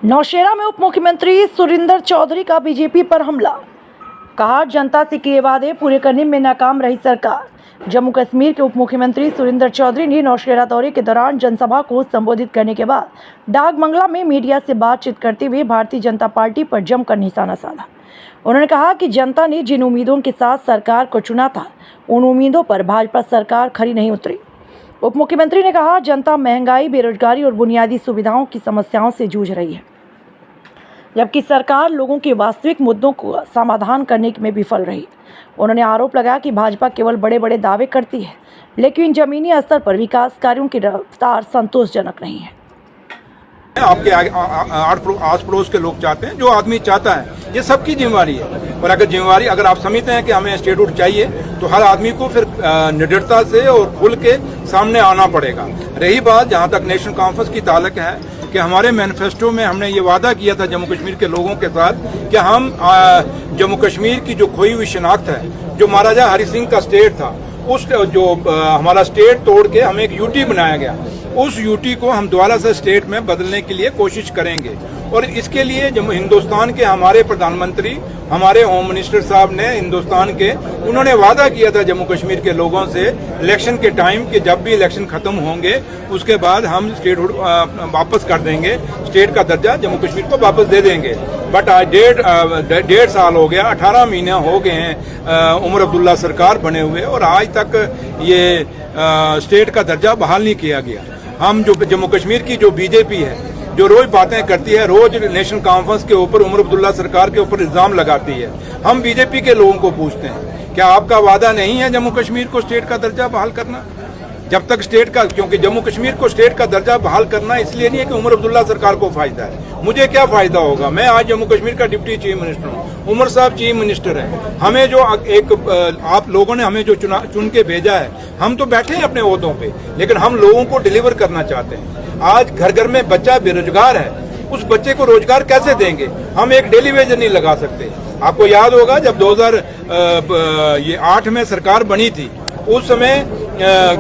नौशेरा में उप मुख्यमंत्री सुरिंदर चौधरी का बीजेपी पर हमला। कहा, जनता से किए वादे पूरे करने में नाकाम रही सरकार। जम्मू कश्मीर के उप मुख्यमंत्री सुरिंदर चौधरी ने नौशेरा दौरे के दौरान जनसभा को संबोधित करने के बाद डाकबंगला में मीडिया से बातचीत करते हुए भारतीय जनता पार्टी पर जमकर निशाना साधा। उन्होंने कहा कि जनता ने जिन उम्मीदों के साथ सरकार को चुना था, उन उम्मीदों पर भाजपा सरकार खरी नहीं उतरी। उप मुख्यमंत्री ने कहा, जनता महंगाई, बेरोजगारी और बुनियादी सुविधाओं की समस्याओं से जूझ रही है, जबकि सरकार लोगों के वास्तविक मुद्दों को समाधान करने में विफल रही। उन्होंने आरोप लगाया कि भाजपा केवल बड़े बड़े दावे करती है, लेकिन जमीनी स्तर पर विकास कार्यों की रफ्तार संतोषजनक नहीं है। आपके आस पड़ोस के लोग चाहते हैं, जो आदमी चाहता है, ये सबकी जिम्मेवारी है। और अगर आप समझते हैं कि हमें स्टेटहुड चाहिए, तो हर आदमी को फिर निडरता से और खुल के सामने आना पड़ेगा। रही बात जहां तक नेशनल कॉन्फ्रेंस की ताल्लुक है कि हमारे मैनिफेस्टो में हमने ये वादा किया था जम्मू कश्मीर के लोगों के साथ कि हम जम्मू कश्मीर की जो खोई हुई शिनाख्त है, जो महाराजा हरि सिंह का स्टेट था, उस जो हमारा स्टेट तोड़ के हमें एक यूटी बनाया गया, उस यूटी को हम दोबारा से स्टेट में बदलने के लिए कोशिश करेंगे। और इसके लिए जब हिंदुस्तान के हमारे प्रधानमंत्री, हमारे होम मिनिस्टर साहब ने हिंदुस्तान के, उन्होंने वादा किया था जम्मू कश्मीर के लोगों से इलेक्शन के टाइम कि जब भी इलेक्शन खत्म होंगे उसके बाद हम स्टेटहुड वापस कर देंगे, स्टेट का दर्जा जम्मू कश्मीर को वापस दे देंगे। बट आज डेढ़ साल हो गया, 18 महीने हो गए हैं उमर अब्दुल्ला सरकार बने हुए, और आज तक ये स्टेट का दर्जा बहाल नहीं किया गया। हम जो जम्मू कश्मीर की जो बीजेपी है, जो रोज बातें करती है, रोज नेशनल कॉन्फ्रेंस के ऊपर उमर अब्दुल्ला सरकार के ऊपर इल्जाम लगाती है, हम बीजेपी के लोगों को पूछते हैं, क्या आपका वादा नहीं है जम्मू कश्मीर को स्टेट का दर्जा बहाल करना? जब तक स्टेट का, क्योंकि जम्मू कश्मीर को स्टेट का दर्जा बहाल करना इसलिए नहीं है कि उमर अब्दुल्ला सरकार को फायदा है। मुझे क्या फायदा होगा? मैं आज जम्मू कश्मीर का डिप्टी चीफ मिनिस्टर हूँ, उमर साहब चीफ मिनिस्टर है। हमें जो आप लोगों ने हमें जो चुन के भेजा है, हम तो बैठे हैं अपने ओहदों पे, लेकिन हम लोगों को डिलीवर करना चाहते हैं। आज घर घर में बच्चा बेरोजगार है, उस बच्चे को रोजगार कैसे देंगे? हम एक डेली वेज नहीं लगा सकते। आपको याद होगा जब 2008 में सरकार बनी थी, उस समय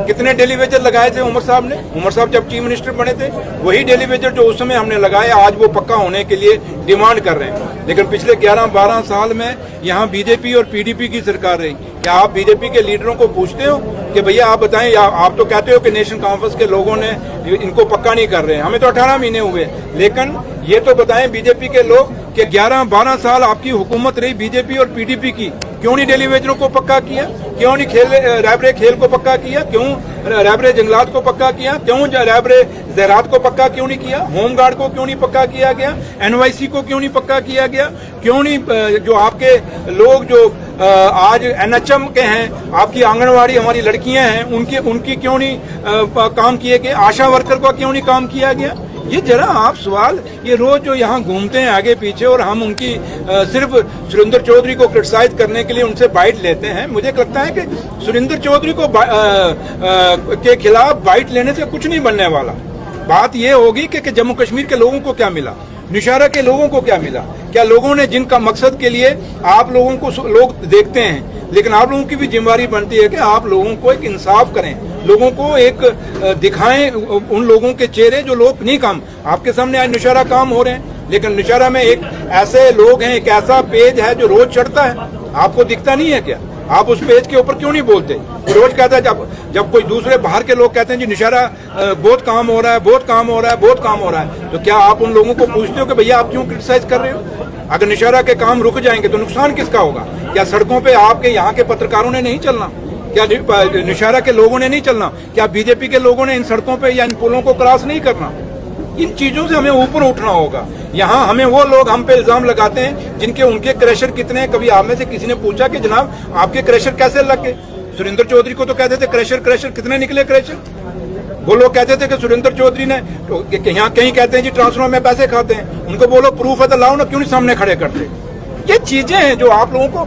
कितने डेली वेजर लगाए थे उमर साहब ने? उमर साहब जब चीफ मिनिस्टर बने थे, वही डेली वेजर जो उस समय हमने लगाए, आज वो पक्का होने के लिए डिमांड कर रहे हैं। लेकिन पिछले 11-12 साल में यहाँ बीजेपी और पीडीपी की सरकार रही। क्या आप बीजेपी के लीडरों को पूछते हो कि भैया आप बताएं, या आप तो कहते हो कि नेशनल कॉन्फ्रेंस के लोगों ने इनको पक्का नहीं कर रहे हैं, हमें तो 18 महीने हुए, लेकिन ये तो बताएं बीजेपी के लोग कि 11-12 साल आपकी हुकूमत रही बीजेपी और पीडीपी की, क्यों नहीं डेली वेजरों को पक्का किया? क्यों नहीं रैबरे खेल को पक्का किया? क्यों रैबरे जंगलात को पक्का किया? क्यों रैबरे ज़रात को पक्का क्यों नहीं किया? होमगार्ड को क्यों नहीं पक्का किया गया? एनवाईसी को क्यों नहीं पक्का किया गया? क्यों नहीं जो आपके लोग जो आज एनएचएम के हैं, आपकी आंगनवाड़ी हमारी लड़कियां हैं, उनकी क्यों नहीं काम किए गए? आशा वर्कर को क्यों नहीं काम किया गया? ये जरा आप सवाल, ये रोज जो यहाँ घूमते हैं आगे पीछे, और हम उनकी सिर्फ सुरिंदर चौधरी को क्रिटिसाइज करने के लिए उनसे बाइट लेते हैं। मुझे लगता है कि सुरिंदर चौधरी को के खिलाफ बाइट लेने से कुछ नहीं बनने वाला। बात ये होगी कि जम्मू कश्मीर के लोगों को क्या मिला, नौशेरा के लोगों को क्या मिला, क्या लोगों ने जिनका मकसद के लिए आप लोगों को लोग देखते हैं, लेकिन आप लोगों की भी जिम्मेवारी बनती है कि आप लोगों को एक इंसाफ करें, लोगों को एक दिखाएं उन लोगों के चेहरे जो लोग नहीं काम। आपके सामने आज नौशेरा काम हो रहे हैं, लेकिन नौशेरा में एक ऐसे लोग हैं, एक ऐसा पेज है जो रोज चढ़ता है, आपको दिखता नहीं है क्या? आप उस पेज के ऊपर क्यों नहीं बोलते? रोज कहता है, जब कोई दूसरे बाहर के लोग कहते हैं जी नौशेरा बहुत काम हो रहा है, बहुत काम हो रहा है, बहुत काम हो रहा है, तो क्या आप उन लोगों को पूछते हो कि भैया आप क्यों क्रिटिसाइज कर रहे हो? अगर नौशेरा के काम रुक जाएंगे तो नुकसान किसका होगा? क्या सड़कों पे आपके यहाँ के पत्रकारों ने नहीं चलना? क्या नौशेरा के लोगों ने नहीं चलना? क्या बीजेपी के लोगों ने इन सड़कों पे या इन पुलों को क्रॉस नहीं करना? इन चीजों से हमें ऊपर उठना होगा। यहाँ हमें वो लोग हम पे इल्जाम लगाते हैं जिनके उनके क्रैशर कितने हैं। कभी आप में से किसी ने पूछा कि जनाब आपके क्रैशर कैसे लग गए? सुरिंदर चौधरी को तो कहते थे क्रैशर कितने निकले क्रैशर? वो लोग कहते थे कि सुरिंदर चौधरी ने तो यहाँ कहीं कहते हैं जी ट्रांसफर में पैसे खाते हैं, उनको बोलो प्रूफ है तो लाओ ना, क्यों नहीं सामने खड़े करते? ये चीजें हैं जो आप लोगों को,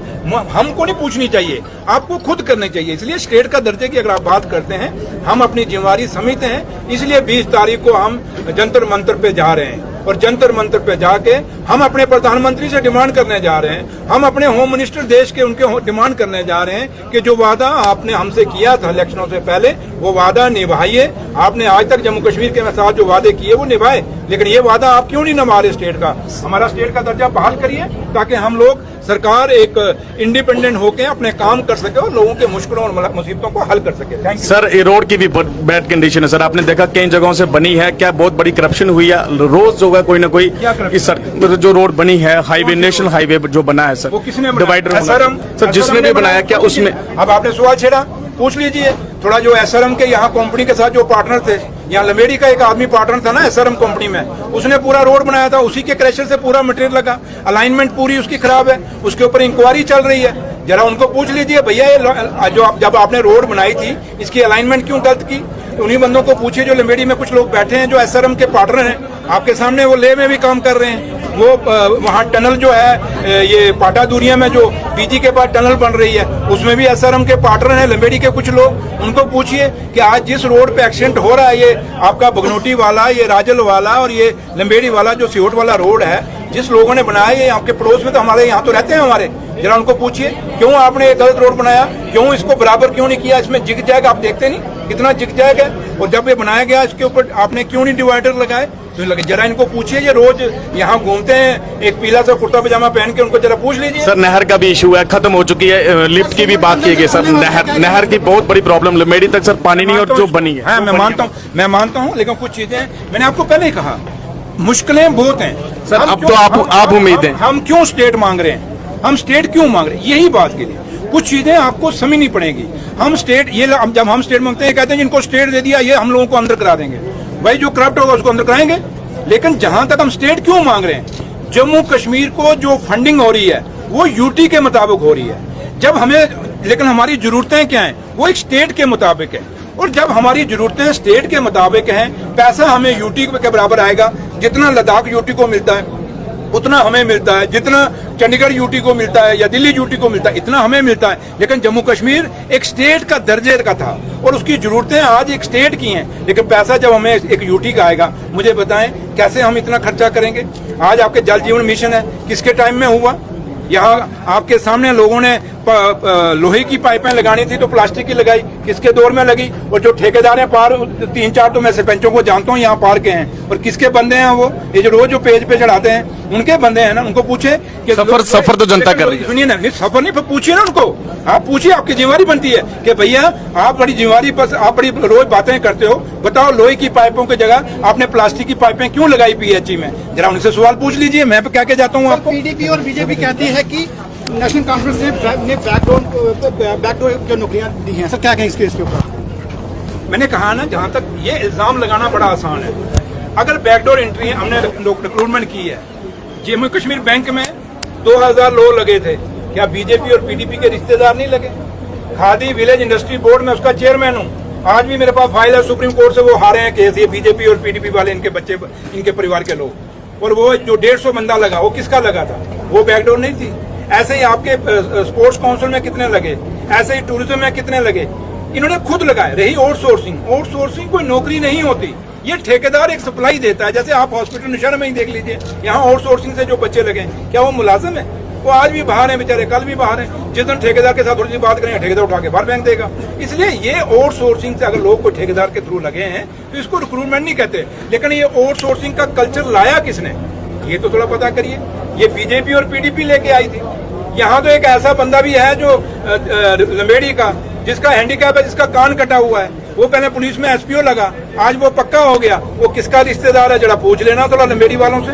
हमको नहीं पूछनी चाहिए, आपको खुद करनी चाहिए। इसलिए स्टेट का दर्जे की अगर आप बात करते हैं, हम अपनी जिम्मेवारी समझते हैं, इसलिए 20 तारीख को हम जंतर मंतर पे जा रहे हैं। और जंतर मंतर पे जाके हम अपने प्रधानमंत्री से डिमांड करने जा रहे हैं, हम अपने होम मिनिस्टर देश के उनके डिमांड करने जा रहे हैं कि जो वादा आपने हमसे किया था इलेक्शनों से पहले वो वादा निभाइए। आपने आज तक जम्मू कश्मीर के साथ जो वादे किए वो निभाए, लेकिन ये वादा आप क्यों नहीं निभा रहे स्टेट का? हमारा स्टेट का दर्जा बहाल करिए ताकि हम लोग सरकार एक इंडिपेंडेंट होकर अपने काम कर सके और लोगों के मुश्किलों और मुसीबतों को हल कर सके। Thank you sir. ये रोड की भी बैड कंडीशन है सर, आपने देखा कई जगहों से बनी है, क्या बहुत बड़ी करप्शन हुई है? रोज जो है कोई ना कोई इस जो रोड बनी है हाईवे, नेशनल हाईवे जो बना है सर, वो किसने डिवाइडर सर जिसने भी बनाया, क्या उसमें अब आपने सवाल छेड़ा, पूछ लीजिए थोड़ा। जो एसआरएम के यहाँ कंपनी के साथ जो पार्टनर थे, यहाँ लमेड़ी का एक आदमी पार्टनर था ना एसआरएम कंपनी में, उसने पूरा रोड बनाया था, उसी के क्रैशर से पूरा मटेरियल लगा, अलाइनमेंट पूरी उसकी खराब है, उसके ऊपर इंक्वायरी चल रही है। जरा उनको पूछ लीजिए भैया ये जो जब आपने रोड बनाई थी इसकी अलाइनमेंट क्यों गलत की? उन्हीं बंदों को पूछिए जो लमेड़ी में कुछ लोग बैठे हैं जो एसआरएम के पार्टनर हैं, आपके सामने वो ले में भी काम कर रहे हैं। वो वहाँ टनल जो है ये पाटा दूरिया में जो पीजी के पास टनल बन रही है उसमें भी एसआरएम के पार्टनर हैं लमेड़ी के कुछ लोग। उनको पूछिए कि आज जिस रोड पे एक्सीडेंट हो रहा है, ये आपका बगनोटी वाला, ये राजल वाला और ये लंबेड़ी वाला जो सियोट वाला रोड है, जिस लोगों ने बनाया ये आपके पड़ोस में तो हमारे यहाँ तो रहते हैं हमारे, जरा उनको पूछिए क्यों आपने ये गलत रोड बनाया, क्यों इसको बराबर क्यों नहीं किया? इसमें जिग जैग आप देखते नहीं कितना जिग जैग है, और जब ये बनाया गया इसके ऊपर आपने क्यों नहीं डिवाइडर लगाए? तो लगे जरा इनको पूछिए, ये रोज यहाँ घूमते हैं एक पीला सा कुर्ता पजामा पहन के, उनको जरा पूछ लीजिए। सर नहर का भी इशू है, खत्म हो चुकी है, लिफ्ट की भी बात की गई सर, नहर की बहुत बड़ी प्रॉब्लम, लमेड़ी तक सर पानी नहीं और जो बनी है। मैं मानता हूँ, लेकिन कुछ चीजें मैंने आपको पहले ही कहा मुश्किलें बहुत हैं सर। अब तो आप उम्मीद है हम क्यों स्टेट मांग रहे हैं, हम स्टेट क्यों मांग रहे हैं? यही बात के लिए कुछ चीजें आपको समझनी पड़ेगी। हम स्टेट ये जब हम स्टेट मांगते हैं कहते हैं जिनको स्टेट दे दिया ये हम लोगों को अंदर करा देंगे, भाई जो करप्ट होगा उसको अंदर कराएंगे। लेकिन जहां तक हम स्टेट क्यों मांग रहे हैं, जम्मू कश्मीर को जो फंडिंग हो रही है वो यूटी के मुताबिक हो रही है। जब हमें लेकिन हमारी जरूरतें क्या हैं वो एक स्टेट के मुताबिक है, और जब हमारी जरूरतें स्टेट के मुताबिक हैं, पैसा हमें यूटी के बराबर आएगा। जितना लद्दाख यूटी को मिलता है उतना हमें मिलता है, जितना चंडीगढ़ यूटी को मिलता है या दिल्ली यूटी को मिलता है इतना हमें मिलता है। लेकिन जम्मू कश्मीर एक स्टेट का दर्जे का था और उसकी जरूरतें आज एक स्टेट की हैं, लेकिन पैसा जब हमें एक यूटी का आएगा, मुझे बताएं कैसे हम इतना खर्चा करेंगे? आज आपके जल जीवन मिशन है, किसके टाइम में हुआ? यहाँ आपके सामने लोगों ने लोहे की पाइपें लगानी थी तो प्लास्टिक की लगाई, किसके दौर में लगी? और जो ठेकेदार हैं पार 3-4 तो मैं सरपंचों को जानता हूँ यहाँ पार के हैं, और किसके बंदे हैं वो? ये जो रोज जो पेज पे चढ़ाते हैं उनके बंदे हैं ना। उनको पूछे कि सफर तो जनता कर रही है। सुनिए ना, सफर नहीं, पूछिए ना उनको, आप पूछिए, आपकी जिम्मेवारी बनती है कि भैया आप बड़ी जिम्मेवारी पर आप बड़ी रोज बातें करते हो, बताओ लोहे की पाइपों की जगह आपने प्लास्टिक की पाइपें क्यों लगाई पीएचई में? जरा उनसे सवाल पूछ लीजिए, मैं क्या क्या जाता हूँ आपको। पीडीपी और बीजेपी कहती है कि नेशनल कॉन्फ्रेंस ने बैकडोर जो नौकरियां दी हैं, सर क्या कहें इसके ऊपर? मैंने कहा ना, जहां तक ये इल्जाम लगाना बड़ा आसान है। अगर बैकडोर एंट्री हमने रिक्रूटमेंट की है, जम्मू कश्मीर बैंक में 2000 लोग लगे थे, क्या बीजेपी और पीडीपी के रिश्तेदार नहीं लगे? खादी विलेज इंडस्ट्री बोर्ड में उसका चेयरमैन हूँ, आज भी मेरे पास फाइल है, सुप्रीम कोर्ट से वो हारे हैं केस, ये बीजेपी और पीडीपी वाले, इनके बच्चे, इनके परिवार के लोग। और वो जो 150 बंदा लगा, वो किसका लगा था? वो बैकडोर नहीं थी। ऐसे ही आपके स्पोर्ट्स काउंसिल में कितने लगे, ऐसे ही टूरिज्म में कितने लगे, इन्होंने खुद लगाए। रही आउटसोर्सिंग कोई नौकरी नहीं होती, ये ठेकेदार एक सप्लाई देता है। जैसे आप हॉस्पिटल निशान में ही देख लीजिए, यहाँ आउटसोर्सिंग से जो बच्चे लगे, क्या वो मुलाजिम है? वो आज भी बाहर हैं बेचारे, कल भी बाहर हैं। जिस दिन ठेकेदार के साथ थोड़ी सी बात करेंगे, ठेकेदार उठा के बाहर फेंक देगा। इसलिए ये आउटसोर्सिंग से अगर लोग कोई ठेकेदार के थ्रू लगे हैं तो इसको रिक्रूटमेंट नहीं कहते। लेकिन ये आउटसोर्सिंग का कल्चर लाया किसने, ये तो थोड़ा पता करिए। ये बीजेपी और पीडीपी लेके आई थी। यहाँ तो एक ऐसा बंदा भी है जो लंबेड़ी का, जिसका हैंडीकैप है, जिसका कान कटा हुआ है, वो पहले पुलिस में एसपीओ लगा, आज वो पक्का हो गया। वो किसका रिश्तेदार है, जरा पूछ लेना थोड़ा लंबेड़ी वालों से।